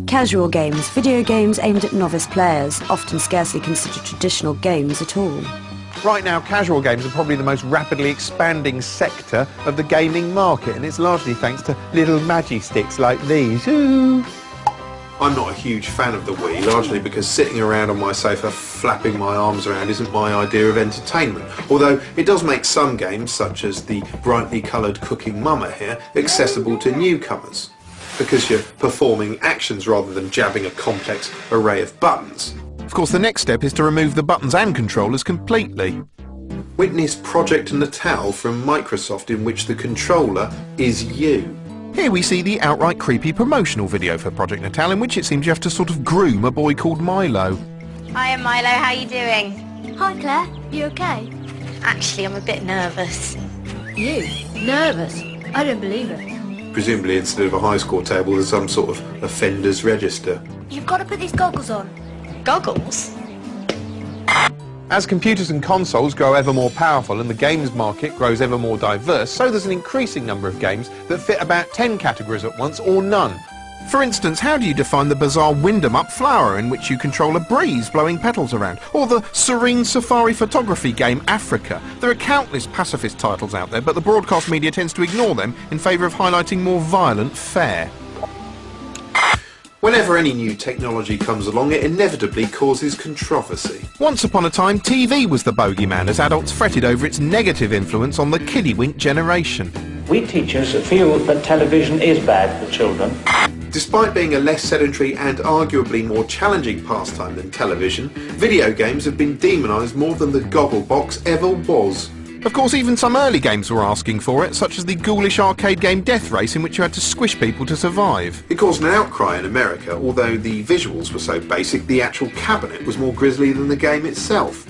Casual games, video games aimed at novice players, often scarcely considered traditional games at all. Right now, casual games are probably the most rapidly expanding sector of the gaming market, and it's largely thanks to little magic sticks like these. Ooh. I'm not a huge fan of the Wii, largely because sitting around on my sofa flapping my arms around isn't my idea of entertainment. Although it does make some games, such as the brightly coloured Cooking Mama here, accessible to newcomers, because you're performing actions rather than jabbing a complex array of buttons. Of course, the next step is to remove the buttons and controllers completely. Witness Project NATAL from Microsoft, in which the controller is you. Here we see the outright creepy promotional video for Project NATAL, in which it seems you have to sort of groom a boy called Milo. Hiya Milo, how you doing? Hi Claire, you okay? Actually, I'm a bit nervous. You? Nervous? I don't believe it. Presumably instead of a high score table there's some sort of offenders register. You've got to put these goggles on. Goggles? As computers and consoles grow ever more powerful and the games market grows ever more diverse, so there's an increasing number of games that fit about 10 categories at once or none. For instance, how do you define the bizarre wind-em-up flower in which you control a breeze blowing petals around? Or the serene safari photography game Africa? There are countless pacifist titles out there, but the broadcast media tends to ignore them in favour of highlighting more violent fare. Whenever any new technology comes along, it inevitably causes controversy. Once upon a time, TV was the bogeyman as adults fretted over its negative influence on the kiddywink generation. We teachers feel that television is bad for children. Despite being a less sedentary and arguably more challenging pastime than television, video games have been demonised more than the Gogglebox ever was. Of course, even some early games were asking for it, such as the ghoulish arcade game Death Race, in which you had to squish people to survive. It caused an outcry in America, although the visuals were so basic, the actual cabinet was more grisly than the game itself.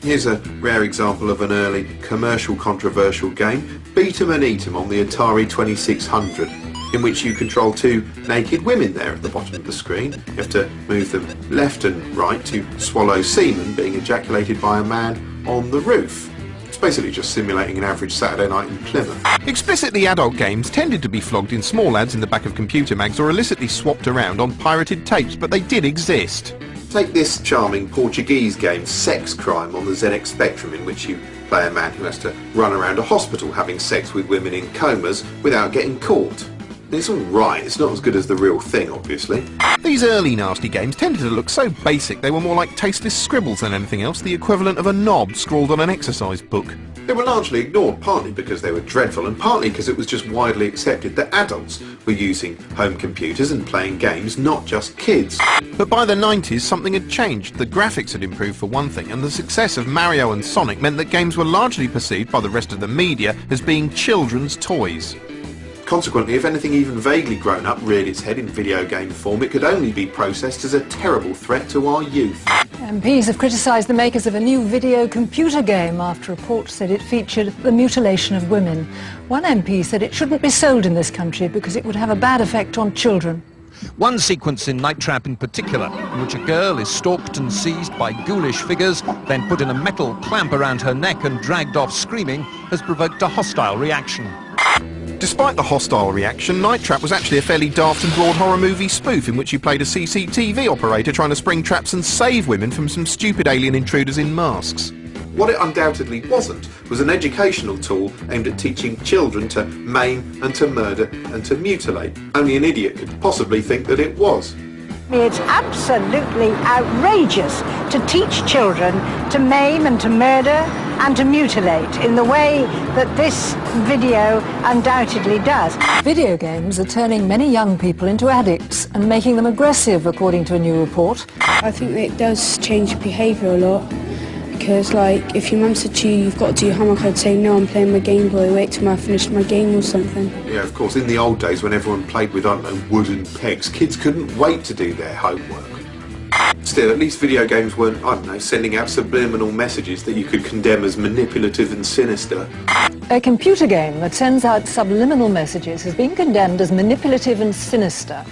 Here's a rare example of an early commercial controversial game, Beat 'em and Eat 'em on the Atari 2600, in which you control two naked women there at the bottom of the screen. You have to move them left and right to swallow semen being ejaculated by a man on the roof. It's basically just simulating an average Saturday night in Plymouth. Explicitly adult games tended to be flogged in small ads in the back of computer mags or illicitly swapped around on pirated tapes, but they did exist. Take this charming Portuguese game, Sex Crime, on the ZX Spectrum, in which you play a man who has to run around a hospital having sex with women in comas without getting caught. It's alright, it's not as good as the real thing, obviously. These early nasty games tended to look so basic they were more like tasteless scribbles than anything else, the equivalent of a knob scrawled on an exercise book. They were largely ignored, partly because they were dreadful and partly because it was just widely accepted that adults were using home computers and playing games, not just kids. But by the 90s something had changed. The graphics had improved for one thing, and the success of Mario and Sonic meant that games were largely perceived by the rest of the media as being children's toys. Consequently, if anything even vaguely grown up reared its head in video game form, it could only be processed as a terrible threat to our youth. MPs have criticised the makers of a new video computer game after reports said it featured the mutilation of women. One MP said it shouldn't be sold in this country because it would have a bad effect on children. One sequence in Night Trap in particular, in which a girl is stalked and seized by ghoulish figures, then put in a metal clamp around her neck and dragged off screaming, has provoked a hostile reaction. Despite the hostile reaction, Night Trap was actually a fairly daft and broad horror movie spoof in which you played a CCTV operator trying to spring traps and save women from some stupid alien intruders in masks. What it undoubtedly wasn't was an educational tool aimed at teaching children to maim and to murder and to mutilate. Only an idiot could possibly think that it was. It's absolutely outrageous to teach children to maim and to murder and to mutilate in the way that this video undoubtedly does. Video games are turning many young people into addicts and making them aggressive, according to a new report. I think that it does change behaviour a lot. Because, like, if your mum said to you, you've got to do your homework, I'd say, no, I'm playing my Game Boy, wait till I finish my game or something. Yeah, of course, in the old days when everyone played with, I don't know, wooden pegs, kids couldn't wait to do their homework. Still, at least video games weren't, I don't know, sending out subliminal messages that you could condemn as manipulative and sinister. A computer game that sends out subliminal messages has been condemned as manipulative and sinister.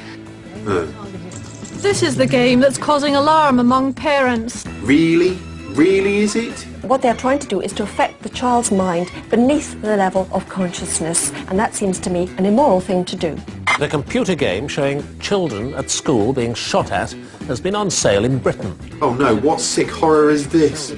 This is the game that's causing alarm among parents. Really? Really, is it? What they're trying to do is to affect the child's mind beneath the level of consciousness, and that seems to me an immoral thing to do. A computer game showing children at school being shot at has been on sale in Britain. Oh no, what sick horror is this?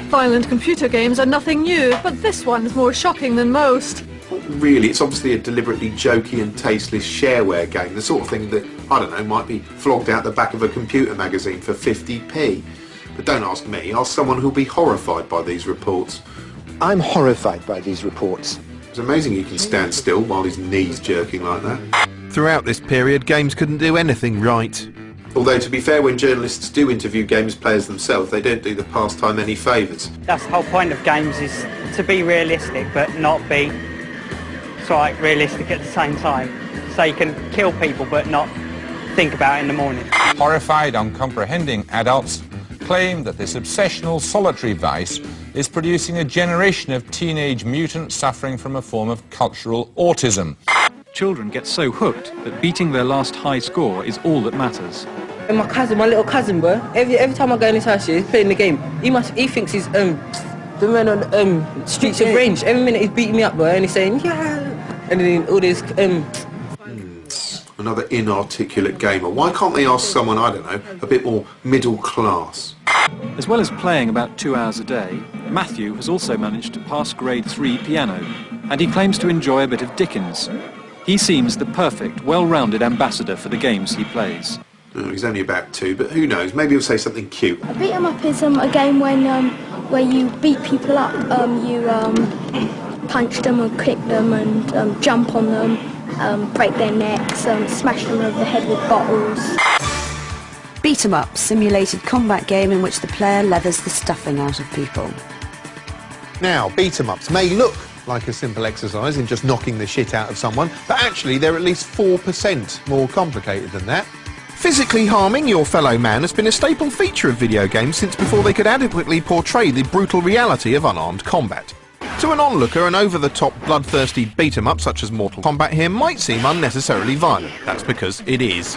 Violent computer games are nothing new, but this one's more shocking than most. Really, it's obviously a deliberately jokey and tasteless shareware game, the sort of thing that, I don't know, might be flogged out the back of a computer magazine for 50p. But don't ask me, ask someone who'll be horrified by these reports. I'm horrified by these reports. It's amazing he can stand still while his knee's jerking like that. Throughout this period, games couldn't do anything right. Although, to be fair, when journalists do interview games players themselves, they don't do the pastime any favours. That's the whole point of games, is to be realistic, but not be realistic at the same time. So you can kill people, but not think about it in the morning. Horrified, uncomprehending adults claim that this obsessional solitary vice is producing a generation of teenage mutants suffering from a form of cultural autism. Children get so hooked that beating their last high score is all that matters. And my little cousin, bro, every time I go in his house, he's playing the game. He thinks he's the man on Streets of Rage. Every minute he's beating me up, bro, and he's saying, yeah. And then all this... Another inarticulate gamer. Why can't they ask someone, I don't know, a bit more middle class? As well as playing about 2 hours a day, Matthew has also managed to pass grade 3 piano, and he claims to enjoy a bit of Dickens. He seems the perfect, well-rounded ambassador for the games he plays. Oh, he's only about 2, but who knows, maybe he'll say something cute. A beat 'em up is a game when where you beat people up, you punch them and kick them and jump on them, break their necks, smash them over the head with bottles. Beat 'em up, simulated combat game in which the player leathers the stuffing out of people. Now, beat 'em ups may look like a simple exercise in just knocking the shit out of someone, but actually they're at least 4% more complicated than that. Physically harming your fellow man has been a staple feature of video games since before they could adequately portray the brutal reality of unarmed combat. To an onlooker, an over-the-top, bloodthirsty beat-em-up such as Mortal Kombat here might seem unnecessarily violent. That's because it is.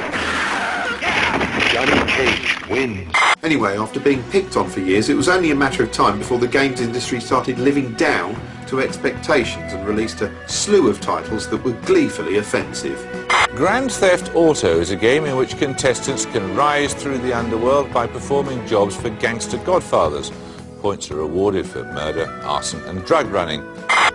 Johnny Cage wins. Anyway, after being picked on for years, it was only a matter of time before the games industry started living down to expectations and released a slew of titles that were gleefully offensive. Grand Theft Auto is a game in which contestants can rise through the underworld by performing jobs for gangster godfathers. Points are awarded for murder, arson and drug running.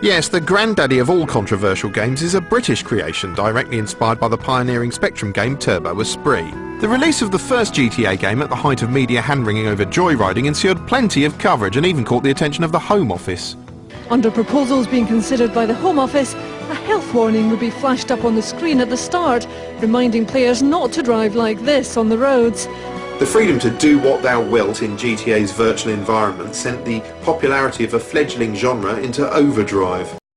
Yes, the granddaddy of all controversial games is a British creation directly inspired by the pioneering Spectrum game Turbo Esprit. The release of the first GTA game at the height of media hand-wringing over joyriding ensured plenty of coverage and even caught the attention of the Home Office. Under proposals being considered by the Home Office, a health warning would be flashed up on the screen at the start, reminding players not to drive like this on the roads. The freedom to do what thou wilt in GTA's virtual environment sent the popularity of a fledgling genre into overdrive.